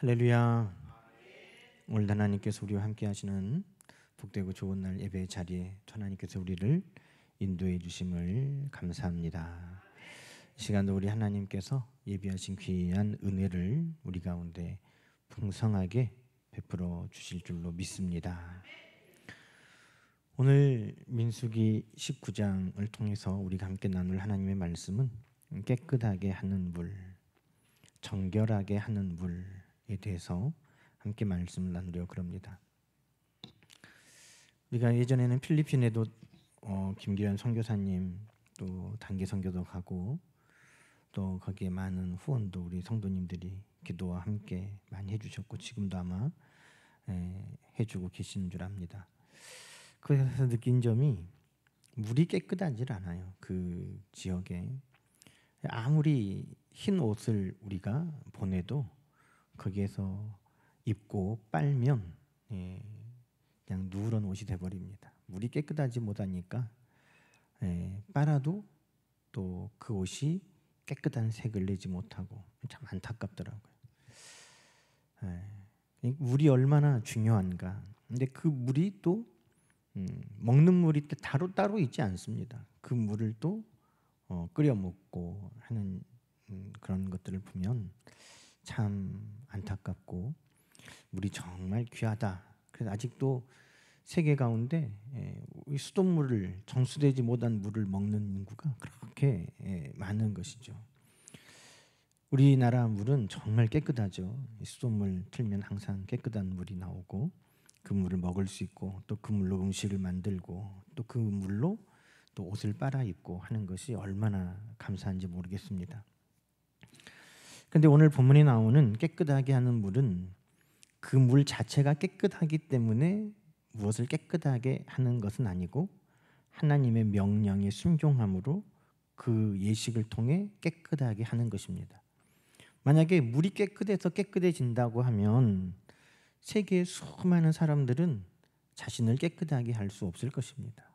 할렐루야. 오늘 하나님께서 우리와 함께 하시는 복되고 좋은 날 예배 자리에 하나님께서 우리를 인도해 주심을 감사합니다. 이 시간도 우리 하나님께서 예비하신 귀한 은혜를 우리 가운데 풍성하게 베풀어 주실 줄로 믿습니다. 오늘 민수기 19장을 통해서 우리가 함께 나눌 하나님의 말씀은 깨끗하게 하는 물, 정결하게 하는 물에 대해서 함께 말씀을 나누려고 합니다. 우리가 예전에는 필리핀에도 김기현 선교사님 또 단기 선교도 가고 또 거기에 많은 후원도 우리 성도님들이 기도와 함께 많이 해주셨고 지금도 아마 해주고 계시는 줄 압니다. 그래서 느낀 점이 물이 깨끗하지 않아요. 그 지역에 아무리 흰 옷을 우리가 보내도 거기에서 입고 빨면 그냥 누런 옷이 돼버립니다. 물이 깨끗하지 못하니까 빨아도 또 그 옷이 깨끗한 색을 내지 못하고 참 안타깝더라고요. 물이 얼마나 중요한가. 근데 그 물이 또 먹는 물이 따로 있지 않습니다. 그 물을 또 끓여 먹고 하는 그런 것들을 보면 참 안타깝고 물이 정말 귀하다. 그래서 아직도 세계 가운데 수돗물을 정수되지 못한 물을 먹는 인구가 그렇게 많은 것이죠. 우리나라 물은 정말 깨끗하죠. 수돗물 틀면 항상 깨끗한 물이 나오고 그 물을 먹을 수 있고 또 그 물로 음식을 만들고 또 그 물로 또 옷을 빨아 입고 하는 것이 얼마나 감사한지 모르겠습니다. 그런데 오늘 본문에 나오는 깨끗하게 하는 물은 그 물 자체가 깨끗하기 때문에 무엇을 깨끗하게 하는 것은 아니고 하나님의 명령에 순종함으로 그 예식을 통해 깨끗하게 하는 것입니다. 만약에 물이 깨끗해서 깨끗해진다고 하면 세계의 수많은 사람들은 자신을 깨끗하게 할 수 없을 것입니다.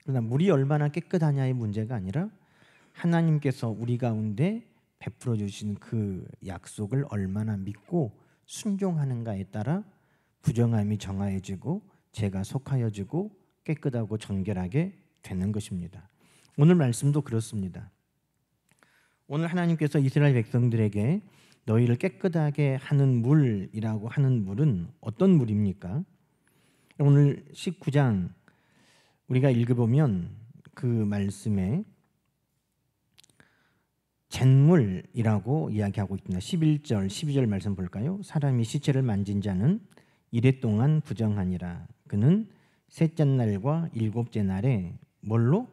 그러나 물이 얼마나 깨끗하냐의 문제가 아니라 하나님께서 우리 가운데 베풀어 주신 그 약속을 얼마나 믿고 순종하는가에 따라 부정함이 정하여지고 죄가 속하여지고 깨끗하고 정결하게 되는 것입니다. 오늘 말씀도 그렇습니다. 오늘 하나님께서 이스라엘 백성들에게 너희를 깨끗하게 하는 물이라고 하는 물은 어떤 물입니까? 오늘 19장 우리가 읽어보면 그 말씀에 잿물이라고 이야기하고 있습니다. 11절, 12절 말씀 볼까요? 사람이 시체를 만진 자는 이레 동안 부정하니라. 그는 셋째 날과 일곱째 날에 뭘로?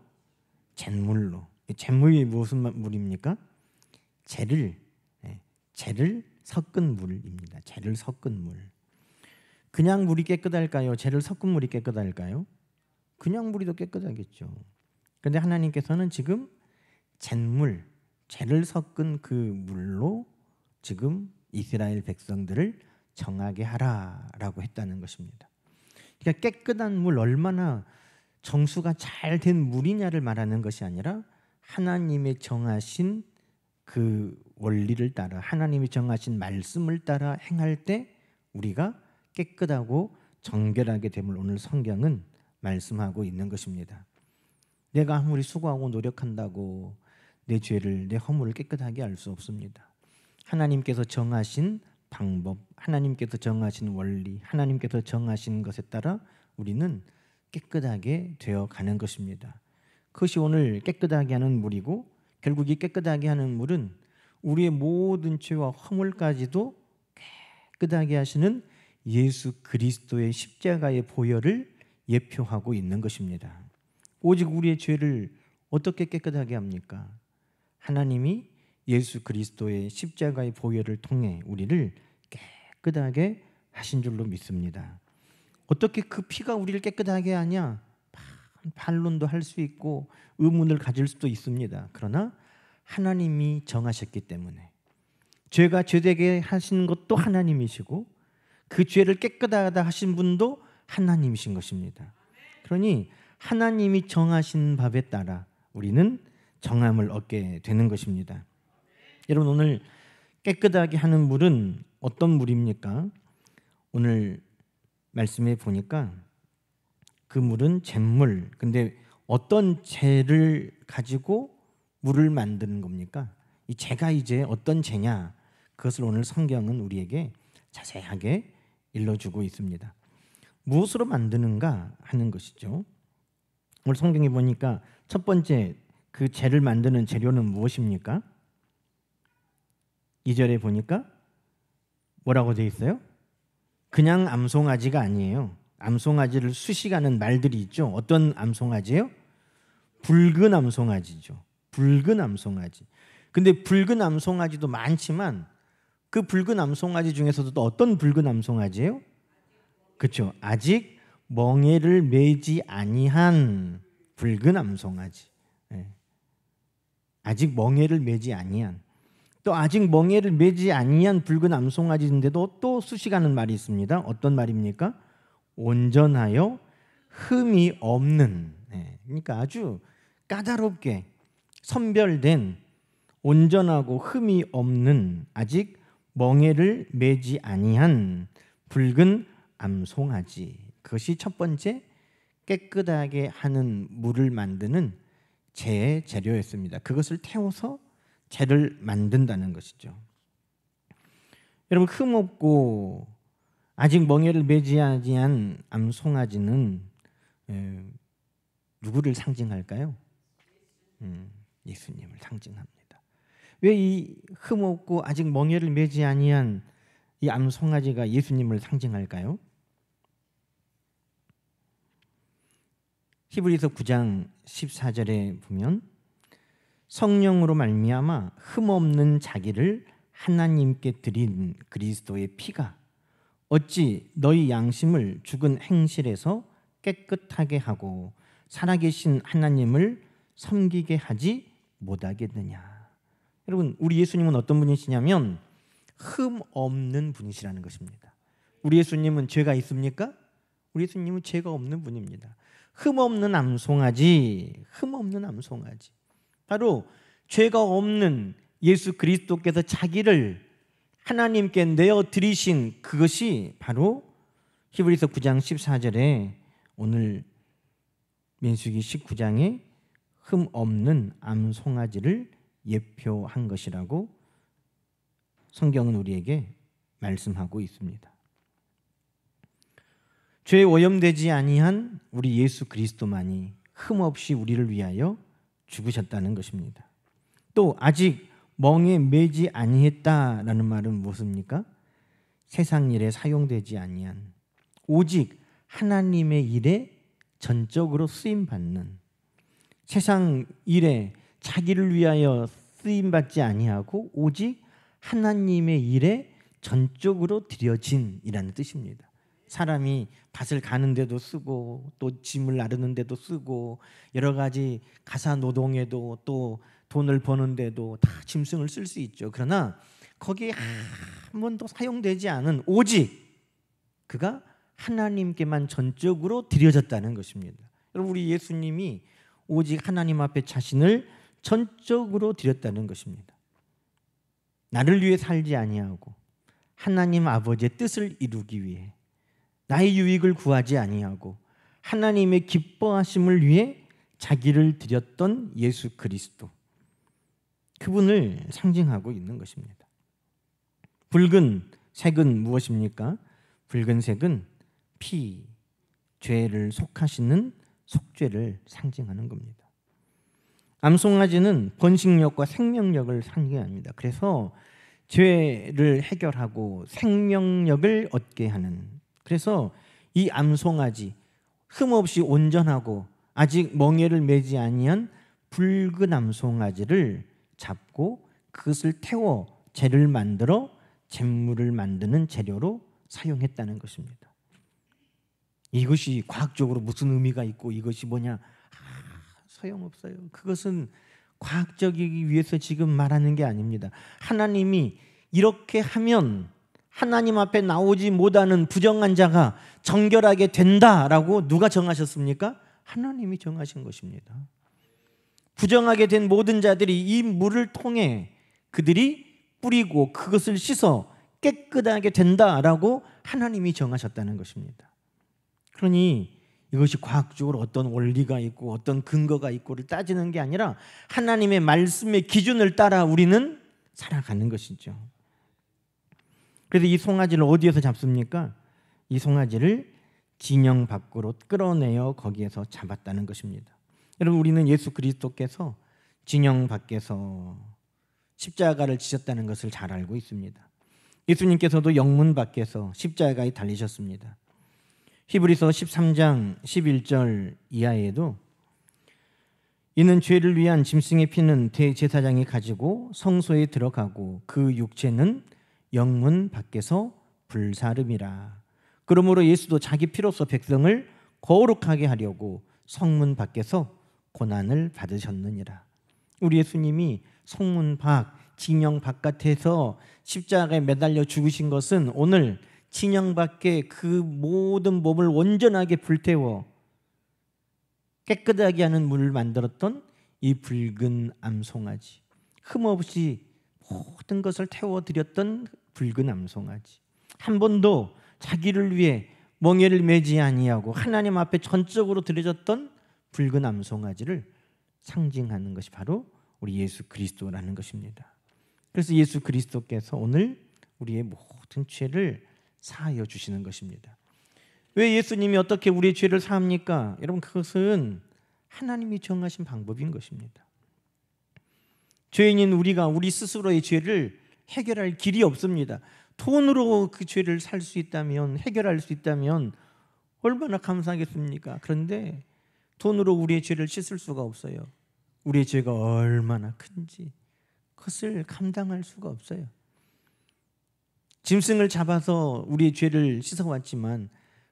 잿물로. 잿물이 무슨 물입니까? 재를 섞은 물입니다. 재를 섞은 물. 그냥 물이 깨끗할까요? 재를 섞은 물이 깨끗할까요? 그냥 물이 더 깨끗하겠죠. 그런데 하나님께서는 지금 잿물, 재를 섞은 그 물로 지금 이스라엘 백성들을 정하게 하라라고 했다는 것입니다. 그러니까 깨끗한 물, 얼마나 정수가 잘 된 물이냐를 말하는 것이 아니라 하나님의 정하신 그 원리를 따라 하나님이 정하신 말씀을 따라 행할 때 우리가 깨끗하고 정결하게 됨을 오늘 성경은 말씀하고 있는 것입니다. 내가 아무리 수고하고 노력한다고 내 죄를, 내 허물을 깨끗하게 할 수 없습니다. 하나님께서 정하신 방법, 하나님께서 정하신 원리, 하나님께서 정하신 것에 따라 우리는 깨끗하게 되어 가는 것입니다. 그것이 오늘 깨끗하게 하는 물이고 결국 이 깨끗하게 하는 물은 우리의 모든 죄와 허물까지도 깨끗하게 하시는 예수 그리스도의 십자가의 보혈을 예표하고 있는 것입니다. 오직 우리의 죄를 어떻게 깨끗하게 합니까? 하나님이 예수 그리스도의 십자가의 보혈을 통해 우리를 깨끗하게 하신 줄로 믿습니다. 어떻게 그 피가 우리를 깨끗하게 하냐? 반론도 할 수 있고 의문을 가질 수도 있습니다. 그러나 하나님이 정하셨기 때문에 죄가 죄되게 하신 것도 하나님이시고 그 죄를 깨끗하다 하신 분도 하나님이신 것입니다. 그러니 하나님이 정하신 법에 따라 우리는 정함을 얻게 되는 것입니다. 여러분 오늘 깨끗하게 하는 물은 어떤 물입니까? 오늘 말씀에 보니까 그 물은 잿물. 근데 어떤 재를 가지고 물을 만드는 겁니까? 이 재가 이제 어떤 재냐? 그것을 오늘 성경은 우리에게 자세하게 일러주고 있습니다. 무엇으로 만드는가 하는 것이죠. 오늘 성경에 보니까 첫 번째 그 재를 만드는 재료는 무엇입니까? 2절에 보니까 뭐라고 되어 있어요? 그냥 암송아지가 아니에요. 암송아지를 수식하는 말들이 있죠. 어떤 암송아지예요? 붉은 암송아지죠. 붉은 암송아지. 근데 붉은 암송아지도 많지만 그 붉은 암송아지 중에서도 또 어떤 붉은 암송아지예요? 그렇죠. 아직 멍에를 매지 아니한 붉은 암송아지. 네. 아직 멍에를 매지 아니한. 또 아직 멍에를 매지 아니한 붉은 암송아지인데도 또 수식하는 말이 있습니다. 어떤 말입니까? 온전하여 흠이 없는. 네. 그러니까 아주 까다롭게 선별된 온전하고 흠이 없는 아직 멍에를 매지 아니한 붉은 암송아지. 그것이 첫 번째 깨끗하게 하는 물을 만드는 재의 재료였습니다. 그것을 태워서 재를 만든다는 것이죠. 여러분, 흠없고 아직 멍에를 매지 아니한 암송아지는 누구를 상징할까요? 예수님을 상징합니다. 왜 이 흠없고 아직 멍에를 매지 아니한 이 암송아지가 예수님을 상징할까요? 히브리서 9장 14절에 보면 성령으로 말미암아 흠없는 자기를 하나님께 드린 그리스도의 피가 어찌 너희 양심을 죽은 행실에서 깨끗하게 하고 살아계신 하나님을 섬기게 하지 못하겠느냐. 여러분, 우리 예수님은 어떤 분이시냐면 흠 없는 분이시라는 것입니다. 우리 예수님은 죄가 있습니까? 우리 예수님은 죄가 없는 분입니다. 흠 없는 암송아지, 흠 없는 암송아지. 바로 죄가 없는 예수 그리스도께서 자기를 하나님께 내어 드리신 그것이 바로 히브리서 9장 14절에 오늘 민수기 19장에 흠 없는 암송아지를 예표한 것이라고 성경은 우리에게 말씀하고 있습니다. 죄에 오염되지 아니한 우리 예수 그리스도만이 흠없이 우리를 위하여 죽으셨다는 것입니다. 또 아직 멍에 매지 아니했다라는 말은 무엇입니까? 세상 일에 사용되지 아니한 오직 하나님의 일에 전적으로 쓰임받는, 세상 일에 자기를 위하여 쓰임받지 아니하고 오직 하나님의 일에 전적으로 드려진이라는 뜻입니다. 사람이 밭을 가는데도 쓰고 또 짐을 나르는데도 쓰고 여러 가지 가사 노동에도 또 돈을 버는데도 다 짐승을 쓸 수 있죠. 그러나 거기에 한 번도 사용되지 않은 오직 그가 하나님께만 전적으로 드려졌다는 것입니다. 여러분, 우리 예수님이 오직 하나님 앞에 자신을 전적으로 드렸다는 것입니다. 나를 위해 살지 아니하고 하나님 아버지의 뜻을 이루기 위해 나의 유익을 구하지 아니하고 하나님의 기뻐하심을 위해 자기를 드렸던 예수 그리스도, 그분을 상징하고 있는 것입니다. 붉은 색은 무엇입니까? 붉은색은 피, 죄를 속하시는 속죄를 상징하는 겁니다. 암송아지는 번식력과 생명력을 상징합니다. 그래서 죄를 해결하고 생명력을 얻게 하는, 그래서 이 암송아지, 흠없이 온전하고 아직 멍에를 매지 아니한 붉은 암송아지를 잡고 그것을 태워 재를 만들어 잿물을 만드는 재료로 사용했다는 것입니다. 이것이 과학적으로 무슨 의미가 있고 이것이 뭐냐? 소용없어요. 그것은 과학적이기 위해서 지금 말하는 게 아닙니다. 하나님이 이렇게 하면 하나님 앞에 나오지 못하는 부정한 자가 정결하게 된다라고 누가 정하셨습니까? 하나님이 정하신 것입니다. 부정하게 된 모든 자들이 이 물을 통해 그들이 뿌리고 그것을 씻어 깨끗하게 된다라고 하나님이 정하셨다는 것입니다. 그러니 이것이 과학적으로 어떤 원리가 있고 어떤 근거가 있고를 따지는 게 아니라 하나님의 말씀의 기준을 따라 우리는 살아가는 것이죠. 그래서 이 송아지를 어디에서 잡습니까? 이 송아지를 진영 밖으로 끌어내어 거기에서 잡았다는 것입니다. 여러분, 우리는 예수 그리스도께서 진영 밖에서 십자가를 지셨다는 것을 잘 알고 있습니다. 예수님께서도 영문 밖에서 십자가에 달리셨습니다. 히브리서 13장 11절 이하에도 이는 죄를 위한 짐승의 피는 대제사장이 가지고 성소에 들어가고 그 육체는 영문 밖에서 불사름이라. 그러므로 예수도 자기 피로써 백성을 거룩하게 하려고 성문 밖에서 고난을 받으셨느니라. 우리 예수님이 성문 밖, 진영 바깥에서 십자가에 매달려 죽으신 것은 오늘 진영 밖에 그 모든 몸을 온전하게 불태워 깨끗하게 하는 물을 만들었던 이 붉은 암송아지, 흠없이 모든 것을 태워드렸던 붉은 암송아지, 한 번도 자기를 위해 멍에를 매지 아니하고 하나님 앞에 전적으로 드려졌던 붉은 암송아지를 상징하는 것이 바로 우리 예수 그리스도라는 것입니다. 그래서 예수 그리스도께서 오늘 우리의 모든 죄를 사하여 주시는 것입니다. 왜 예수님이 어떻게 우리의 죄를 사합니까? 여러분, 그것은 하나님이 정하신 방법인 것입니다. 죄인인 우리가 우리 스스로의 죄를 해결할 길이 없습니다. 돈으로 그 죄를 살 수 있다면, 해결할 수 있다면 얼마나 감사하겠습니까? 그런데 돈으로 우리의 죄를 씻을 수가 없어요. 우리의 죄가 얼마나 큰지 그것을 감당할 수가 없어요. 짐승을 잡아서 우리의 죄를 씻어왔지만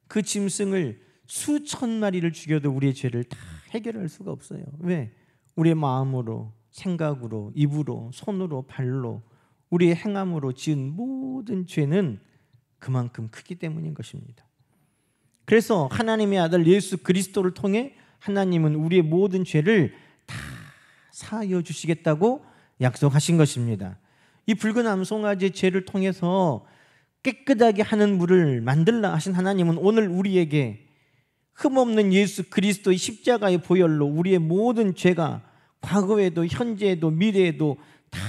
그 짐승을 수천 마리를 죽여도 우리의 죄를 다 해결할 수가 없어요. 왜? 우리의 마음으로, 생각으로, 입으로, 손으로, 발로, 우리의 행함으로 지은 모든 죄는 그만큼 크기 때문인 것입니다. 그래서 하나님의 아들 예수 그리스도를 통해 하나님은 우리의 모든 죄를 다 사하여 주시겠다고 약속하신 것입니다. 이 붉은 암송아지의 죄를 통해서 깨끗하게 하는 물을 만들라 하신 하나님은 오늘 우리에게 흠없는 예수 그리스도의 십자가의 보혈로 우리의 모든 죄가 과거에도 현재에도 미래에도 다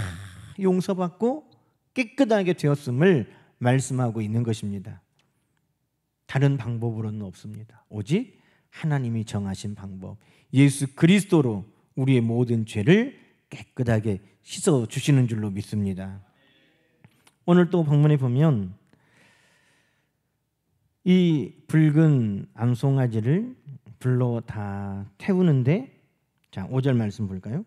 용서받고 깨끗하게 되었음을 말씀하고 있는 것입니다. 다른 방법으로는 없습니다. 오직 하나님이 정하신 방법, 예수 그리스도로 우리의 모든 죄를 깨끗하게 씻어 주시는 줄로 믿습니다. 오늘 또 본문에 보면 이 붉은 암송아지를 불로 다 태우는데, 자 5절 말씀 볼까요?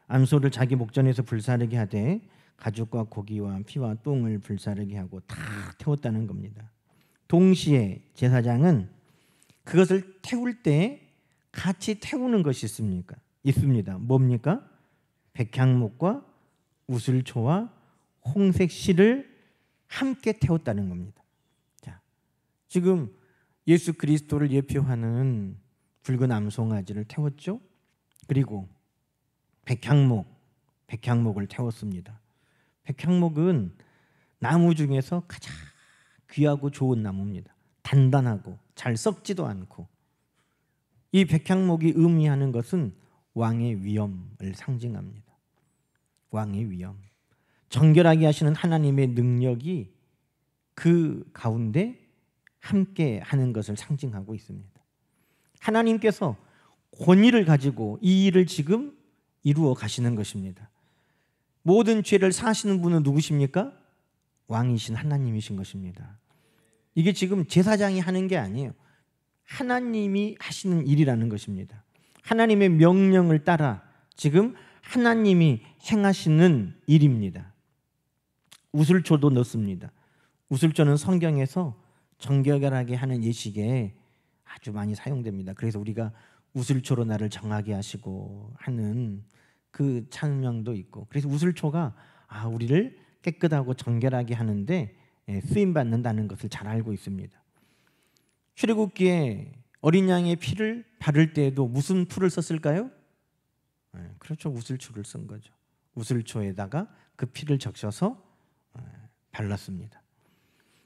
암소를 자기 목전에서 불사르게 하되 가죽과 고기와 피와 똥을 불사르게 하고 다 태웠다는 겁니다. 동시에 제사장은 그것을 태울 때 같이 태우는 것이 있습니다. 뭡니까? 백향목과 우슬초와 홍색 실을 함께 태웠다는 겁니다. 자, 지금 예수 그리스도를 예표하는 붉은 암송아지를 태웠죠. 그리고 백향목을 태웠습니다. 백향목은 나무 중에서 가장 귀하고 좋은 나무입니다. 단단하고 잘 썩지도 않고, 이 백향목이 의미하는 것은 왕의 위엄을 상징합니다. 왕의 위엄, 정결하게 하시는 하나님의 능력이 그 가운데 함께 하는 것을 상징하고 있습니다. 하나님께서 권위를 가지고 이 일을 지금 이루어 가시는 것입니다. 모든 죄를 사하시는 분은 누구십니까? 왕이신 하나님이신 것입니다. 이게 지금 제사장이 하는 게 아니에요. 하나님이 하시는 일이라는 것입니다. 하나님의 명령을 따라 지금 하나님이 행하시는 일입니다. 우슬초도 넣습니다. 우슬초는 성경에서 정결하게 하는 예식에 아주 많이 사용됩니다. 그래서 우리가 우슬초로 나를 정하게 하시고 하는 그 찬양도 있고, 그래서 우슬초가 우리를 깨끗하고 정결하게 하는데 쓰임 받는다는 것을 잘 알고 있습니다. 출애굽기에 어린 양의 피를 바를 때에도 무슨 풀을 썼을까요? 그렇죠, 우슬초를 쓴 거죠. 우슬초에다가 그 피를 적셔서 발랐습니다.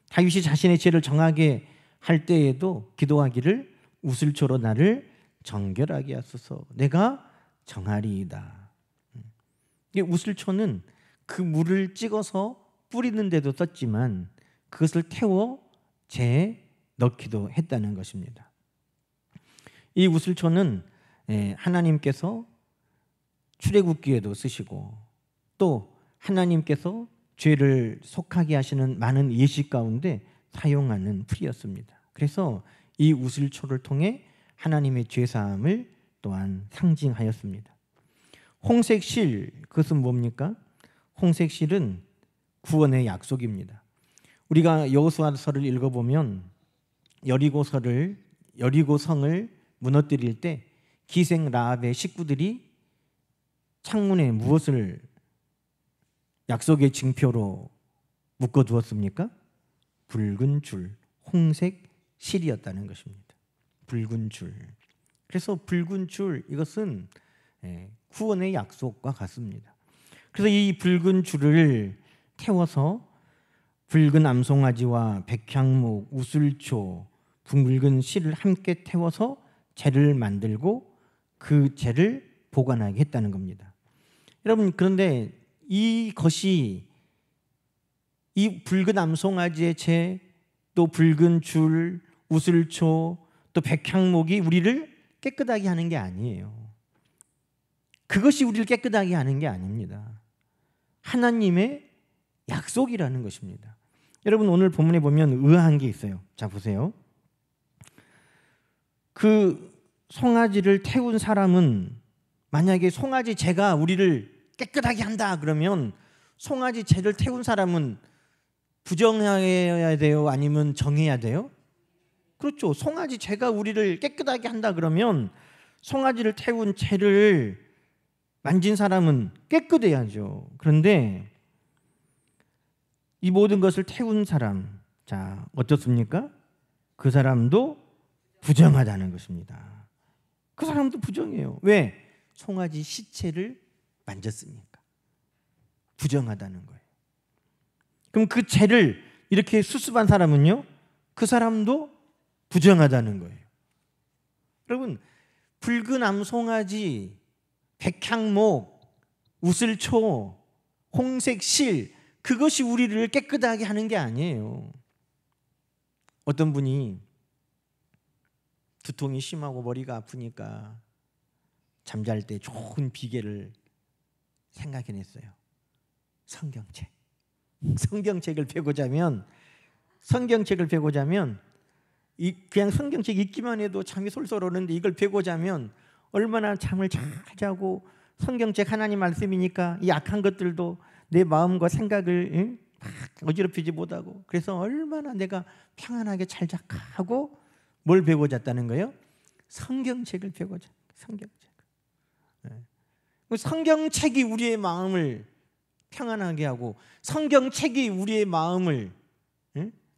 다윗이 자신의 죄를 정하게 할 때에도 기도하기를 우슬초로 나를 정결하게 하소서 내가 정하리이다. 이게 우슬초는 그 물을 찍어서 뿌리는 데도 썼지만 그것을 태워 재에 넣기도 했다는 것입니다. 이 우슬초는 하나님께서 출애굽기에도 쓰시고 또 하나님께서 죄를 속하게 하시는 많은 예식 가운데 사용하는 풀이었습니다. 그래서 이 우슬초를 통해 하나님의 죄사함을 또한 상징하였습니다. 홍색실, 그것은 뭡니까? 홍색실은 구원의 약속입니다. 우리가 여호수아서를 읽어보면 여리고성을 무너뜨릴 때 기생 라합의 식구들이 창문에 무엇을 약속의 징표로 묶어두었습니까? 붉은 줄, 홍색 실이었다는 것입니다. 붉은 줄. 그래서 붉은 줄, 이것은 구원의 약속과 같습니다. 그래서 이 붉은 줄을 태워서 붉은 암송아지와 백향목, 우슬초, 붉은 실을 함께 태워서 재를 만들고 그 재를 보관하게 했다는 겁니다. 여러분, 그런데 이것이 이 붉은 암송아지의 재, 또 붉은 줄, 우슬초, 또 백향목이 우리를 깨끗하게 하는 게 아니에요. 그것이 우리를 깨끗하게 하는 게 아닙니다. 하나님의 약속이라는 것입니다. 여러분, 오늘 본문에 보면 의아한 게 있어요. 자, 보세요. 그 송아지를 태운 사람은 만약에 송아지 재가 우리를 깨끗하게 한다 그러면 송아지 재를 태운 사람은 부정해야 돼요? 아니면 정해야 돼요? 그렇죠. 송아지 재가 우리를 깨끗하게 한다 그러면 송아지를 태운 재를 만진 사람은 깨끗해야죠. 그런데 이 모든 것을 태운 사람, 자, 어떻습니까? 그 사람도 부정하다는 것입니다. 그 사람도 부정해요. 왜? 송아지 시체를 만졌으니까. 부정하다는 거예요. 그럼 그 죄를 이렇게 수습한 사람은요, 그 사람도 부정하다는 거예요. 여러분, 붉은 암송아지, 백향목, 우슬초, 홍색 실, 그것이 우리를 깨끗하게 하는 게 아니에요. 어떤 분이 두통이 심하고 머리가 아프니까 잠잘 때 좋은 비계를 생각해냈어요. 성경책. 성경책을 펴고 자면 그냥 성경책 읽기만 해도 잠이 솔솔 오는데 이걸 펴고 자면 얼마나 잠을 잘 자고, 성경책 하나님 말씀이니까 이 악한 것들도 내 마음과 생각을 막 어지럽히지 못하고, 그래서 얼마나 내가 평안하게 잘 자고, 뭘 배고 잤다는 거예요? 성경책을 배고 자. 성경책. 성경책이 우리의 마음을 평안하게 하고, 성경책이 우리의 마음을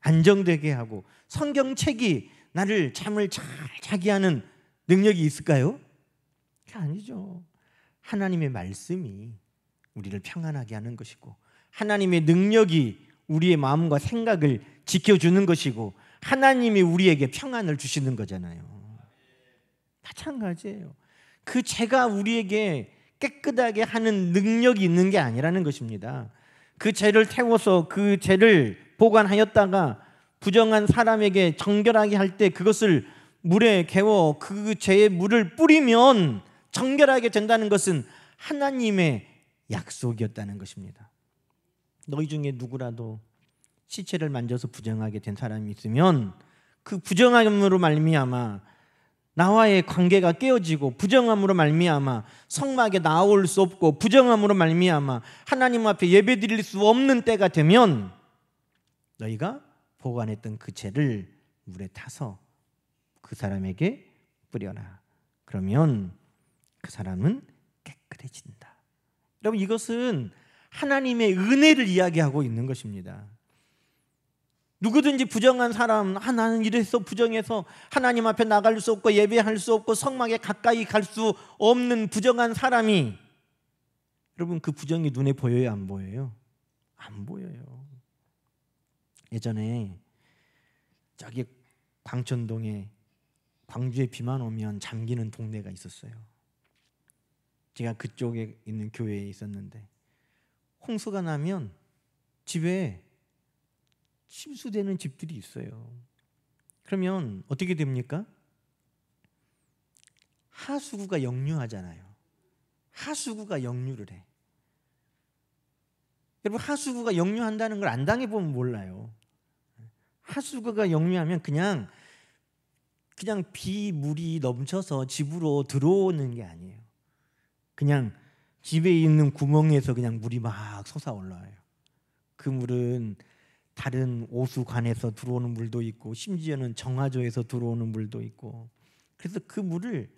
안정되게 하고, 성경책이 나를 잠을 잘 자게 하는 능력이 있을까요? 그게 아니죠. 하나님의 말씀이 우리를 평안하게 하는 것이고, 하나님의 능력이 우리의 마음과 생각을 지켜주는 것이고, 하나님이 우리에게 평안을 주시는 거잖아요. 마찬가지예요. 그 죄가 우리에게 깨끗하게 하는 능력이 있는 게 아니라는 것입니다. 그 죄를 태워서 그 죄를 보관하였다가 부정한 사람에게 정결하게 할 때 그것을 물에 개워 그 죄의 물을 뿌리면 정결하게 된다는 것은 하나님의 약속이었다는 것입니다. 너희 중에 누구라도 시체를 만져서 부정하게 된 사람이 있으면 그 부정함으로 말미암아 나와의 관계가 깨어지고, 부정함으로 말미암아 성막에 나올 수 없고, 부정함으로 말미암아 하나님 앞에 예배드릴 수 없는 때가 되면 너희가 보관했던 그 죄를 물에 타서 그 사람에게 뿌려라. 그러면 그 사람은 깨끗해진다. 여러분, 이것은 하나님의 은혜를 이야기하고 있는 것입니다. 누구든지 부정한 사람, 나는 이래서 부정해서 하나님 앞에 나갈 수 없고 예배할 수 없고 성막에 가까이 갈 수 없는 부정한 사람이, 여러분, 그 부정이 눈에 보여요, 안 보여요? 안 보여요. 예전에 저기 광천동에 광주에 비만 오면 잠기는 동네가 있었어요. 제가 그쪽에 있는 교회에 있었는데 홍수가 나면 집에 침수되는 집들이 있어요. 그러면 어떻게 됩니까? 하수구가 역류하잖아요. 하수구가 역류를 해. 여러분, 하수구가 역류한다는 걸 안 당해보면 몰라요. 하수구가 역류하면 그냥 비물이 넘쳐서 집으로 들어오는 게 아니에요. 그냥 집에 있는 구멍에서 그냥 물이 막 솟아 올라와요. 그 물은 다른 오수관에서 들어오는 물도 있고 심지어는 정화조에서 들어오는 물도 있고, 그래서 그 물을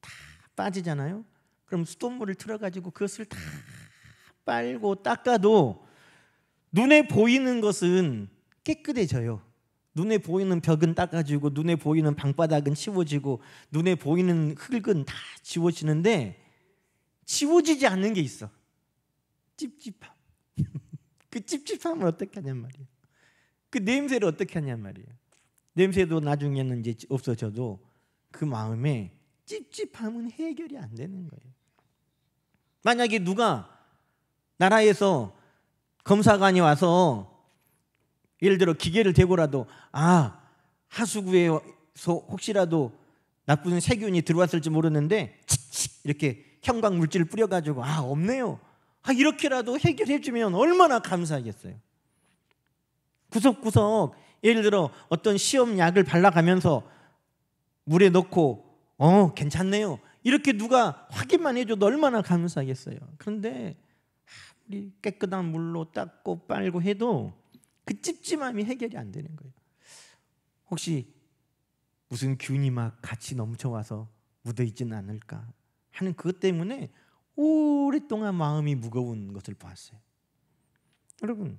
다 빠지잖아요. 그럼 수돗물을 틀어가지고 그것을 다 빨고 닦아도 눈에 보이는 것은 깨끗해져요. 눈에 보이는 벽은 닦아지고 눈에 보이는 방바닥은 치워지고 눈에 보이는 흙은 다 지워지는데 지워지지 않는 게 있어. 찝찝함. 그 찝찝함을 어떻게 하냔 말이에요. 그 냄새를 어떻게 하냔 말이에요. 냄새도 나중에는 이제 없어져도 그 마음에 찝찝함은 해결이 안 되는 거예요. 만약에 누가 나라에서 검사관이 와서 예를 들어 기계를 대고라도 하수구에서 혹시라도 나쁜 세균이 들어왔을지 모르는데 칙칙 이렇게 형광 물질을 뿌려가지고 없네요, 이렇게라도 해결해주면 얼마나 감사하겠어요. 구석구석 예를 들어 어떤 시험약을 발라가면서 물에 넣고 괜찮네요 이렇게 누가 확인만 해줘도 얼마나 감사하겠어요. 그런데 우리 깨끗한 물로 닦고 빨고 해도 그 찝찝함이 해결이 안 되는 거예요. 혹시 무슨 균이 막 같이 넘쳐와서 묻어있지는 않을까 하는 그것 때문에 오랫동안 마음이 무거운 것을 보았어요. 여러분,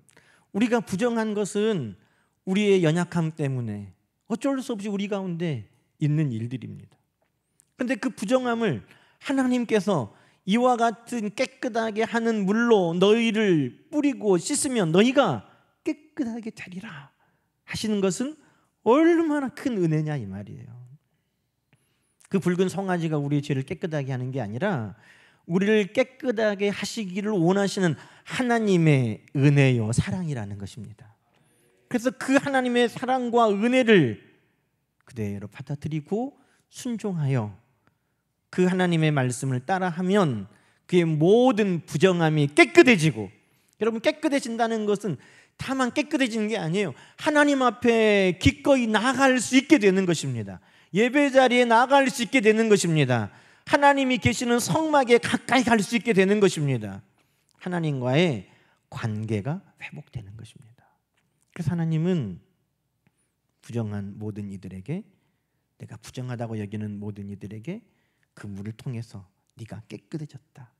우리가 부정한 것은 우리의 연약함 때문에 어쩔 수 없이 우리 가운데 있는 일들입니다. 그런데 그 부정함을 하나님께서 이와 같은 깨끗하게 하는 물로 너희를 뿌리고 씻으면 너희가 깨끗하게 되리라 하시는 것은 얼마나 큰 은혜냐 이 말이에요. 그 붉은 송아지가 우리의 죄를 깨끗하게 하는 게 아니라 우리를 깨끗하게 하시기를 원하시는 하나님의 은혜요 사랑이라는 것입니다. 그래서 그 하나님의 사랑과 은혜를 그대로 받아들이고 순종하여 그 하나님의 말씀을 따라하면 그의 모든 부정함이 깨끗해지고, 여러분 깨끗해진다는 것은 다만 깨끗해지는 게 아니에요. 하나님 앞에 기꺼이 나아갈 수 있게 되는 것입니다. 예배 자리에 나아갈 수 있게 되는 것입니다. 하나님이 계시는 성막에 가까이 갈 수 있게 되는 것입니다. 하나님과의 관계가 회복되는 것입니다. 그래서 하나님은 부정한 모든 이들에게, 내가 부정하다고 여기는 모든 이들에게 그 물을 통해서 네가 깨끗해졌다,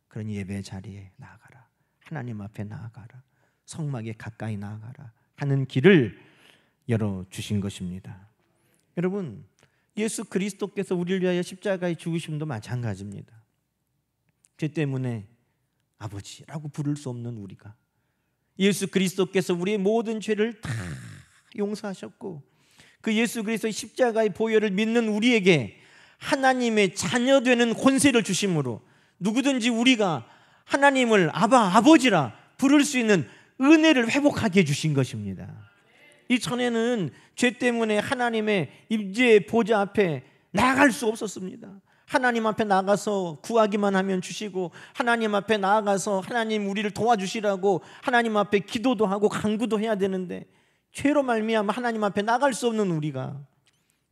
그러니 예배 자리에 나아가라, 하나님 앞에 나아가라, 성막에 가까이 나아가라 하는 길을 열어주신 것입니다. 여러분, 예수 그리스도께서 우리를 위하여 십자가에 죽으심도 마찬가지입니다. 죄 때문에 아버지라고 부를 수 없는 우리가 예수 그리스도께서 우리의 모든 죄를 다 용서하셨고, 그 예수 그리스도의 십자가의 보혈을 믿는 우리에게 하나님의 자녀되는 권세를 주심으로 누구든지 우리가 하나님을 아버지라 부를 수 있는 은혜를 회복하게 해주신 것입니다. 이전에는 죄 때문에 하나님의 임재의 보좌 앞에 나아갈 수 없었습니다. 하나님 앞에 나가서 구하기만 하면 주시고, 하나님 앞에 나아가서 하나님 우리를 도와주시라고 하나님 앞에 기도도 하고 간구도 해야 되는데, 죄로 말미암아 하나님 앞에 나갈 수 없는 우리가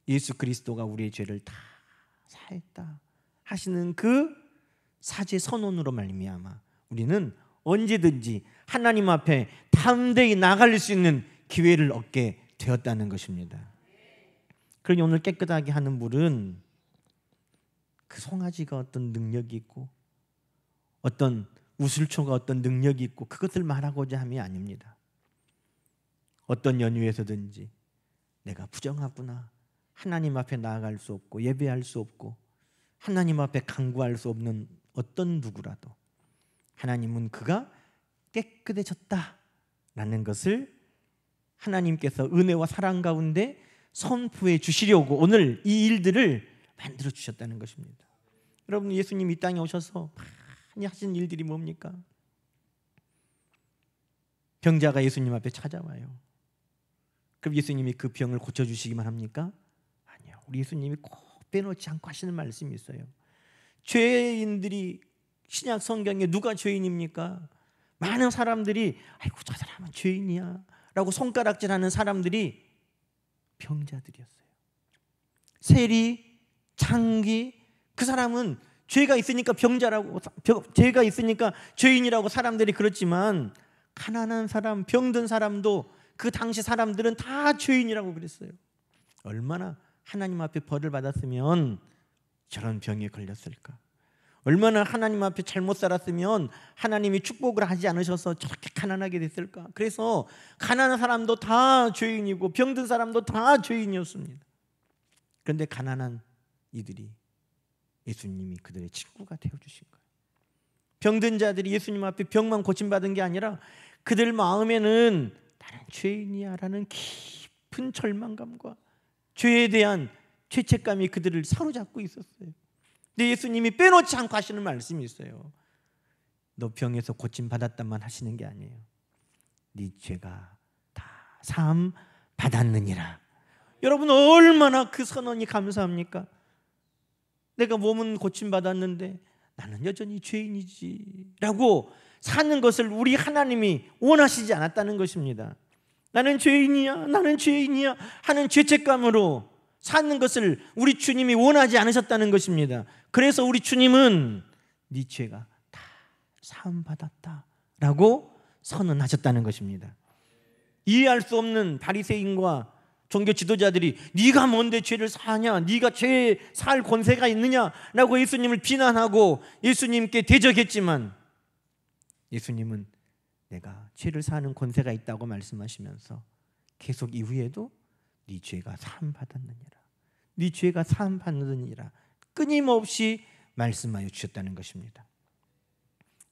예수 그리스도가 우리의 죄를 다 사했다 하시는 그 사죄 선언으로 말미암아 우리는 언제든지 하나님 앞에 담대히 나갈 수 있는 기회를 얻게 되었다는 것입니다. 그러니 오늘 깨끗하게 하는 물은 그 송아지가 어떤 능력이 있고 어떤 우슬초가 어떤 능력이 있고 그것을 말하고자 함이 아닙니다. 어떤 연유에서든지 내가 부정하구나, 하나님 앞에 나아갈 수 없고 예배할 수 없고 하나님 앞에 간구할 수 없는 어떤 누구라도 하나님은 그가 깨끗해졌다라는 것을 하나님께서 은혜와 사랑 가운데 선포해 주시려고 오늘 이 일들을 만들어 주셨다는 것입니다. 여러분, 예수님 이 땅에 오셔서 많이 하신 일들이 뭡니까? 병자가 예수님 앞에 찾아와요. 그럼 예수님이 그 병을 고쳐주시기만 합니까? 아니요. 우리 예수님이 꼭 빼놓지 않고 하시는 말씀이 있어요. 죄인들이 신약 성경에 누가 죄인입니까? 많은 사람들이 아이고 저 사람은 죄인이야 라고 손가락질하는 사람들이 병자들이었어요. 세리, 창기, 그 사람은 죄가 있으니까 병자라고, 죄가 있으니까 죄인이라고 사람들이 그렇지만 가난한 사람, 병든 사람도 그 당시 사람들은 다 죄인이라고 그랬어요. 얼마나 하나님 앞에 벌을 받았으면 저런 병에 걸렸을까? 얼마나 하나님 앞에 잘못 살았으면 하나님이 축복을 하지 않으셔서 저렇게 가난하게 됐을까? 그래서 가난한 사람도 다 죄인이고 병든 사람도 다 죄인이었습니다. 그런데 가난한 이들이 예수님이 그들의 친구가 되어주신 거예요. 병든 자들이 예수님 앞에 병만 고침받은 게 아니라 그들 마음에는 나는 죄인이야 라는 깊은 절망감과 죄에 대한 죄책감이 그들을 사로잡고 있었어요. 근데 예수님이 빼놓지 않고 하시는 말씀이 있어요. 너 병에서 고침받았다만 하시는 게 아니에요. 네 죄가 다 사함 받았느니라. 여러분, 얼마나 그 선언이 감사합니까? 내가 몸은 고침받았는데 나는 여전히 죄인이지 라고 사는 것을 우리 하나님이 원하시지 않았다는 것입니다. 나는 죄인이야, 나는 죄인이야 하는 죄책감으로 사는 것을 우리 주님이 원하지 않으셨다는 것입니다. 그래서 우리 주님은 네 죄가 다 사함받았다 라고 선언하셨다는 것입니다. 이해할 수 없는 바리새인과 종교 지도자들이 네가 뭔데 죄를 사하냐, 네가 죄 살 권세가 있느냐라고 예수님을 비난하고 예수님께 대적했지만 예수님은 내가 죄를 사하는 권세가 있다고 말씀하시면서 계속 이후에도 네 죄가 사함 받았느니라, 네 죄가 사함 받느니라 끊임없이 말씀하여 주셨다는 것입니다.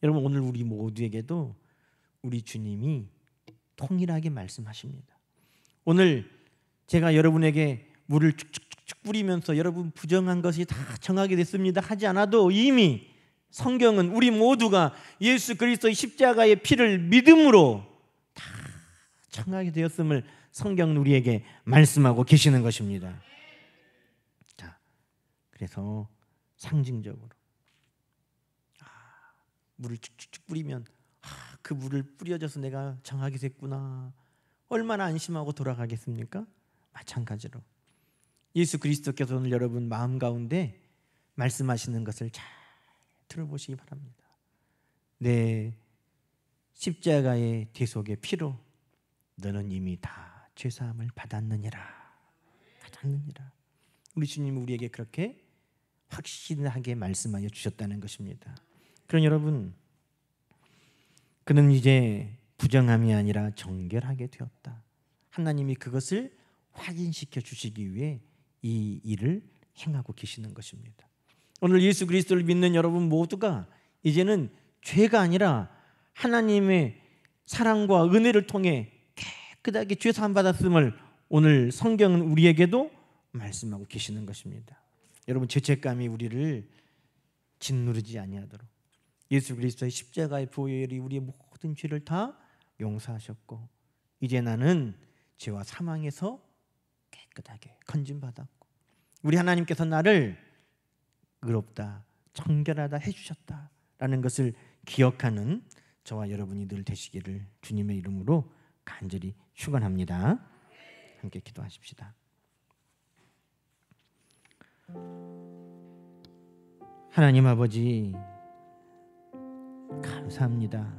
여러분, 오늘 우리 모두에게도 우리 주님이 통일하게 말씀하십니다. 오늘 제가 여러분에게 물을 쭉쭉쭉 뿌리면서 여러분 부정한 것이 다 정하게 됐습니다 하지 않아도 이미 성경은 우리 모두가 예수 그리스도의 십자가의 피를 믿음으로 다 정하게 되었음을 성경은 우리에게 말씀하고 계시는 것입니다. 자, 그래서 상징적으로 물을 쭉쭉쭉 뿌리면 그 물을 뿌려져서 내가 정하게 됐구나, 얼마나 안심하고 돌아가겠습니까? 마찬가지로 예수 그리스도께서 오늘 여러분 마음 가운데 말씀하시는 것을 잘 들어보시기 바랍니다. 내 십자가의 대속의 피로 너는 이미 다 죄사함을 받았느니라. 우리 주님이 우리에게 그렇게 확신하게 말씀하여 주셨다는 것입니다. 그럼 여러분, 그는 이제 부정함이 아니라 정결하게 되었다. 하나님이 그것을 확인시켜 주시기 위해 이 일을 행하고 계시는 것입니다. 오늘 예수 그리스도를 믿는 여러분 모두가 이제는 죄가 아니라 하나님의 사랑과 은혜를 통해 깨끗하게 죄 사함 받았음을 오늘 성경은 우리에게도 말씀하고 계시는 것입니다. 여러분, 죄책감이 우리를 짓누르지 아니하도록 예수 그리스도의 십자가의 보혈이 우리의 모든 죄를 다 용서하셨고 이제 나는 죄와 사망에서 깨끗하게 건진받았고 우리 하나님께서 나를 의롭다, 정결하다 해주셨다라는 것을 기억하는 저와 여러분이 늘 되시기를 주님의 이름으로 간절히 축원합니다. 함께 기도하십시다. 하나님 아버지, 감사합니다.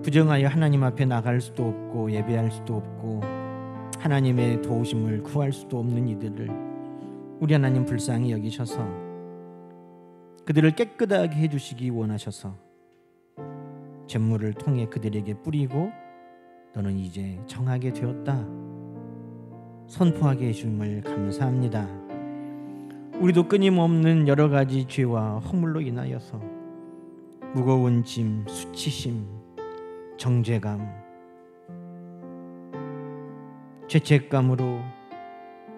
부정하여 하나님 앞에 나갈 수도 없고 예배할 수도 없고 하나님의 도우심을 구할 수도 없는 이들을 우리 하나님 불쌍히 여기셔서 그들을 깨끗하게 해주시기 원하셔서 잿물을 통해 그들에게 뿌리고 너는 이제 정하게 되었다 선포하게 해주심을 감사합니다. 우리도 끊임없는 여러 가지 죄와 허물로 인하여서 무거운 짐, 수치심, 정죄감, 죄책감으로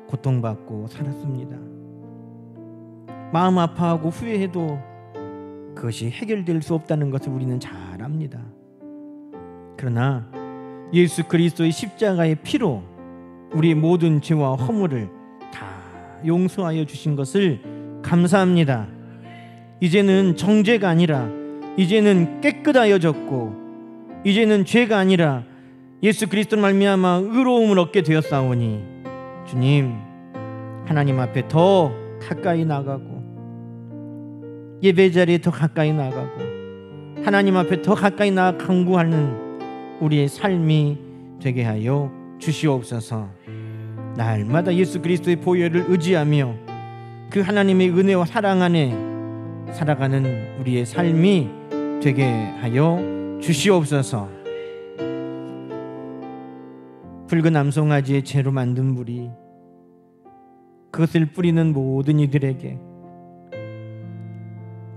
고통받고 살았습니다. 마음 아파하고 후회해도 그것이 해결될 수 없다는 것을 우리는 잘 압니다. 그러나 예수 그리스도의 십자가의 피로 우리의 모든 죄와 허물을 다 용서하여 주신 것을 감사합니다. 이제는 정죄가 아니라 이제는 깨끗하여졌고 이제는 죄가 아니라 예수 그리스도로 말미암아 의로움을 얻게 되었사오니 주님, 하나님 앞에 더 가까이 나가고 예배 자리에 더 가까이 나가고 하나님 앞에 더 가까이 나가 간구하는 우리의 삶이 되게 하여 주시옵소서. 날마다 예수 그리스도의 보혈을 의지하며 그 하나님의 은혜와 사랑 안에 살아가는 우리의 삶이 되게 하여 주시옵소서. 붉은 암송아지의 채로 만든 물이 그것을 뿌리는 모든 이들에게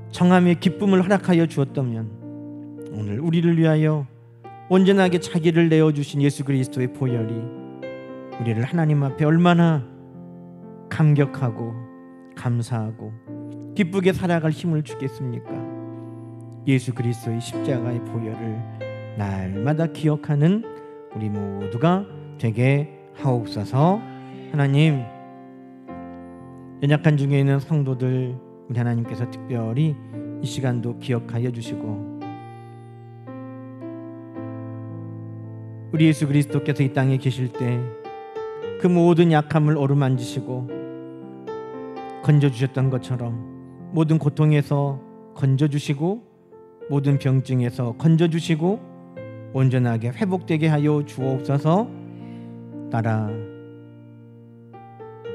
정함의 기쁨을 허락하여 주었다면 오늘 우리를 위하여 온전하게 자기를 내어주신 예수 그리스도의 보혈이 우리를 하나님 앞에 얼마나 감격하고 감사하고 기쁘게 살아갈 힘을 주겠습니까? 예수 그리스도의 십자가의 보혈을 날마다 기억하는 우리 모두가 되게 하옵소서. 하나님, 연약한 중에 있는 성도들 우리 하나님께서 특별히 이 시간도 기억하여 주시고 우리 예수 그리스도께서 이 땅에 계실 때 그 모든 약함을 어루만지시고 건져주셨던 것처럼 모든 고통에서 건져주시고 모든 병증에서 건져주시고 온전하게 회복되게 하여 주옵소서. 따라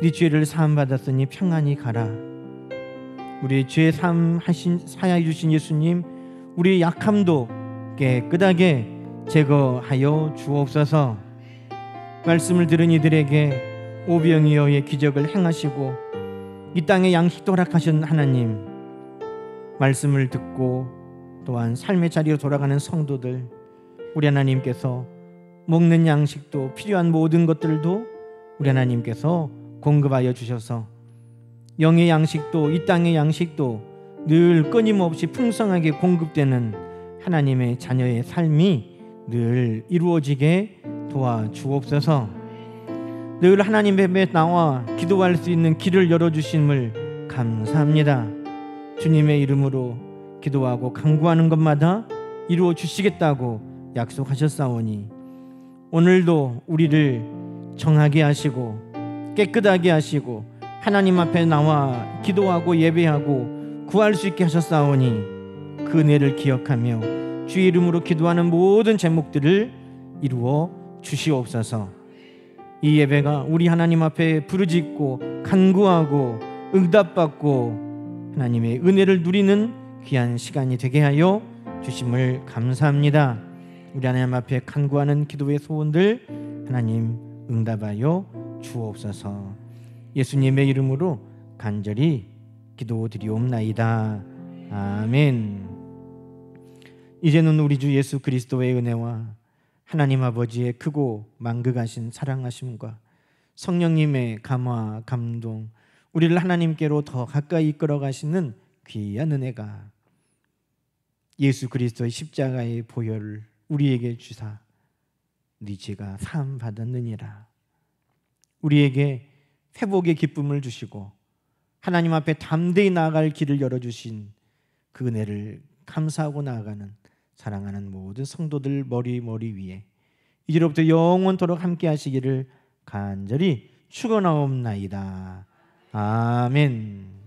네 죄를 사함받았으니 평안히 가라. 우리의 죄 사하여 주신 예수님, 우리의 약함도 깨끗하게 제거하여 주옵소서. 말씀을 들은 이들에게 오병이어의 기적을 행하시고 이 땅에 양식도 허락하신 하나님, 말씀을 듣고 또한 삶의 자리로 돌아가는 성도들 우리 하나님께서 먹는 양식도 필요한 모든 것들도 우리 하나님께서 공급하여 주셔서 영의 양식도 이 땅의 양식도 늘 끊임없이 풍성하게 공급되는 하나님의 자녀의 삶이 늘 이루어지게 도와주옵소서. 늘 하나님 앞에 나와 기도할 수 있는 길을 열어주심을 감사합니다. 주님의 이름으로 기도하고 간구하는 것마다 이루어 주시겠다고 약속하셨사오니 오늘도 우리를 정하게 하시고 깨끗하게 하시고 하나님 앞에 나와 기도하고 예배하고 구할 수 있게 하셨사오니 그 은혜를 기억하며 주의 이름으로 기도하는 모든 제목들을 이루어 주시옵소서. 이 예배가 우리 하나님 앞에 부르짖고 간구하고 응답받고 하나님의 은혜를 누리는 귀한 시간이 되게 하여 주심을 감사합니다. 우리 하나님 앞에 간구하는 기도의 소원들 하나님 응답하여 주옵소서. 예수님의 이름으로 간절히 기도드리옵나이다. 아멘. 이제는 우리 주 예수 그리스도의 은혜와 하나님 아버지의 크고 만극하신 사랑하심과 성령님의 감화 감동, 우리를 하나님께로 더 가까이 이끌어가시는 귀한 은혜가 예수 그리스도의 십자가의 보혈을 우리에게 주사 네 죄가 사함 받았느니라. 우리에게 회복의 기쁨을 주시고 하나님 앞에 담대히 나아갈 길을 열어주신 그 은혜를 감사하고 나아가는 사랑하는 모든 성도들 머리 위에 이제로부터 영원토록 함께 하시기를 간절히 축원하옵나이다. 아멘.